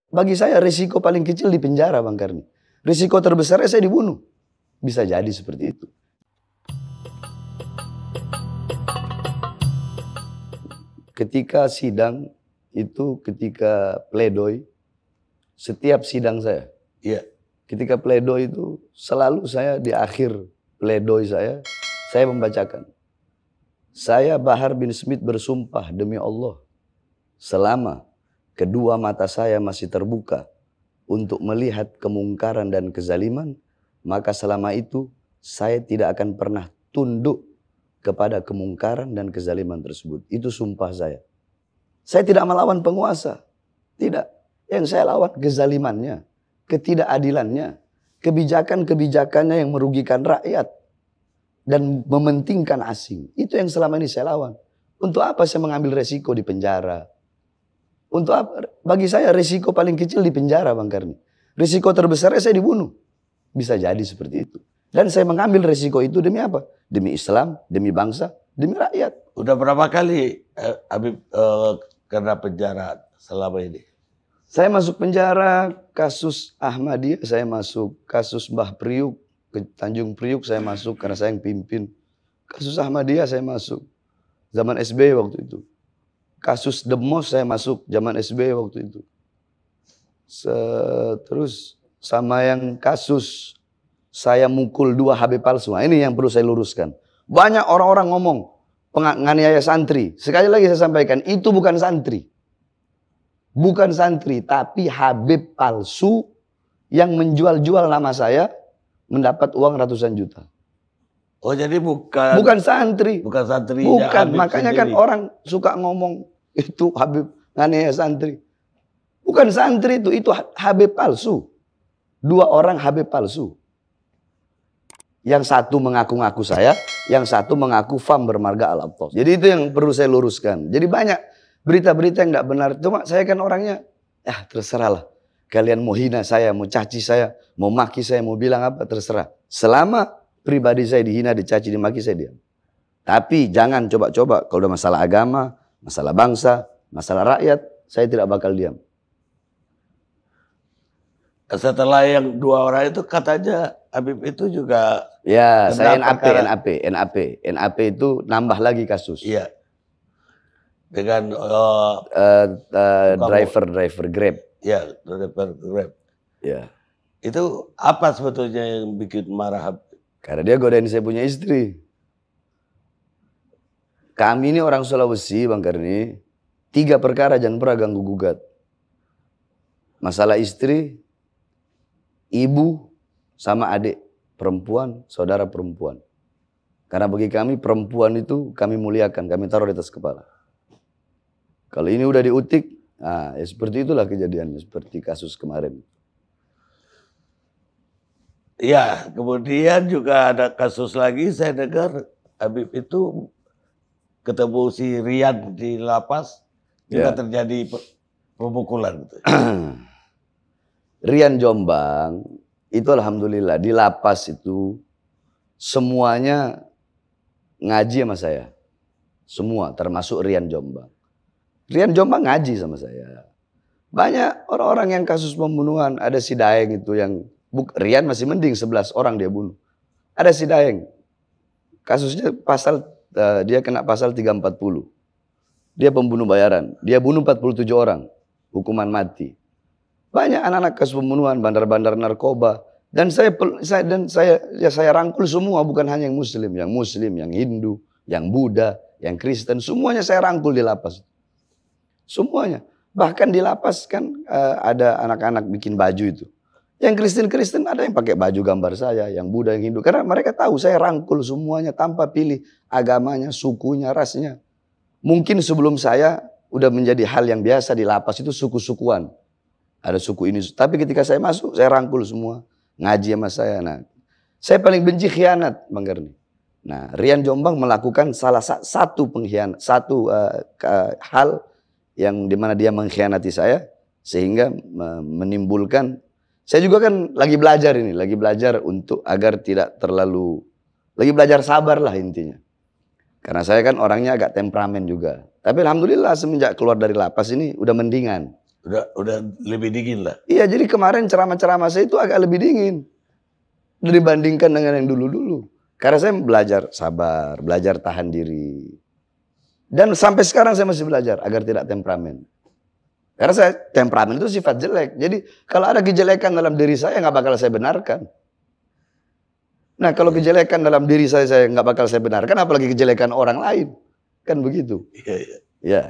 bagi saya risiko paling kecil di penjara, Bang Karni. Risiko terbesarnya saya dibunuh. Bisa jadi seperti itu. Ketika sidang itu, ketika pledoi, setiap sidang saya, Iya. ketika pledoi itu selalu saya di akhir pledoi saya membacakan. Saya Bahar bin Smith bersumpah demi Allah, selama kedua mata saya masih terbuka untuk melihat kemungkaran dan kezaliman, maka selama itu saya tidak akan pernah tunduk kepada kemungkaran dan kezaliman tersebut. Itu sumpah saya. Saya tidak melawan penguasa. Tidak. Yang saya lawan kezalimannya, ketidakadilannya, kebijakan-kebijakannya yang merugikan rakyat dan mementingkan asing. Itu yang selama ini saya lawan. Untuk apa saya mengambil resiko di penjara? Untuk apa? Bagi saya risiko paling kecil di penjara, Bang Karni. Risiko terbesarnya saya dibunuh. Bisa jadi seperti itu. Dan saya mengambil risiko itu demi apa? Demi Islam, demi bangsa, demi rakyat. Udah berapa kali Habib kena penjara selama ini? Saya masuk penjara kasus Ahmadiyah, saya masuk kasus Mbah Priuk, ke Tanjung Priuk saya masuk karena saya yang pimpin. Kasus Ahmadiyah saya masuk zaman SBY waktu itu. Kasus Demos saya masuk zaman SBY waktu itu. Terus sama yang kasus saya mukul 2 HB palsu. Nah, ini yang perlu saya luruskan. Banyak orang-orang ngomong penganiaya santri. Sekali lagi saya sampaikan, itu bukan santri. Bukan santri, tapi Habib palsu yang menjual-jual nama saya mendapat uang ratusan juta. Oh, jadi bukan santri. Bukan santri. Bukan, makanya sendiri. Kan orang suka ngomong itu Habib nganiaya santri. Bukan santri itu Habib palsu. 2 orang Habib palsu. Yang satu mengaku-ngaku saya, yang satu mengaku FAM bermarga Al-Aqtas. Jadi itu yang perlu saya luruskan. Jadi banyak berita-berita yang tidak benar. Cuma saya kan orangnya, terserahlah. Kalian mau hina saya, mau caci saya, mau maki saya, mau bilang apa, terserah. Selama pribadi saya dihina, dicaci, dimaki, saya diam. Tapi jangan coba-coba kalau udah masalah agama, masalah bangsa, masalah rakyat, saya tidak bakal diam. Setelah yang 2 orang itu katanya Habib itu juga... Ya, saya NAP itu nambah lagi kasus. Iya. Dengan driver Grab. Ya, driver Grab. Ya. Itu apa sebetulnya yang bikin marah Habib? Karena dia godain saya punya istri. Kami ini orang Sulawesi, Bang Karni. 3 perkara jangan pernah ganggu gugat. Masalah istri, ibu, sama adik perempuan, saudara perempuan. Karena bagi kami perempuan itu kami muliakan, kami taruh di atas kepala. Kalau ini udah diutik, ya seperti itulah kejadiannya, seperti kasus kemarin. Ya, kemudian juga ada kasus lagi, saya dengar Habib itu ketemu si Rian di lapas, juga terjadi pemukulan. Rian Jombang, itu alhamdulillah di lapas itu semuanya ngaji sama saya. Semua, termasuk Rian Jombang. Rian Jombang ngaji sama saya. Banyak orang-orang yang kasus pembunuhan, ada si Daeng itu yang... Rian masih mending 11 orang dia bunuh. Ada si Daeng. Kasusnya dia kena pasal 340. Dia pembunuh bayaran. Dia bunuh 47 orang. Hukuman mati. Banyak anak-anak kasus pembunuhan, bandar-bandar narkoba. Dan saya rangkul semua, bukan hanya yang Muslim, yang Hindu, yang Buddha, yang Kristen. Semuanya saya rangkul di lapas. Semuanya. Bahkan di lapas kan ada anak-anak bikin baju itu. Yang Kristen ada yang pakai baju gambar saya, yang Buddha, yang Hindu. Karena mereka tahu saya rangkul semuanya tanpa pilih agamanya, sukunya, rasnya. Mungkin sebelum saya udah menjadi hal yang biasa di lapas itu suku-sukuan. Ada suku ini. Tapi ketika saya masuk, saya rangkul semua. Ngaji sama saya. Nah, saya paling benci khianat, Bang Karni. Nah, Rian Jombang melakukan salah satu pengkhianat, hal yang dimana dia mengkhianati saya. Sehingga menimbulkan... Saya juga kan lagi belajar untuk agar tidak terlalu, lagi belajar sabar lah intinya. Karena saya kan orangnya agak temperamen juga. Tapi alhamdulillah semenjak keluar dari lapas ini udah mendingan. Udah lebih dingin lah. Iya, jadi kemarin ceramah-ceramah saya itu agak lebih dingin dibandingkan dengan yang dulu-dulu. Karena saya belajar sabar, belajar tahan diri. Dan sampai sekarang saya masih belajar agar tidak temperamen. Karena saya temperamen itu sifat jelek. Jadi kalau ada kejelekan dalam diri saya nggak bakal saya benarkan. Nah kalau kejelekan dalam diri saya nggak bakal saya benarkan, apalagi kejelekan orang lain. Kan begitu. Iya, iya. Ya.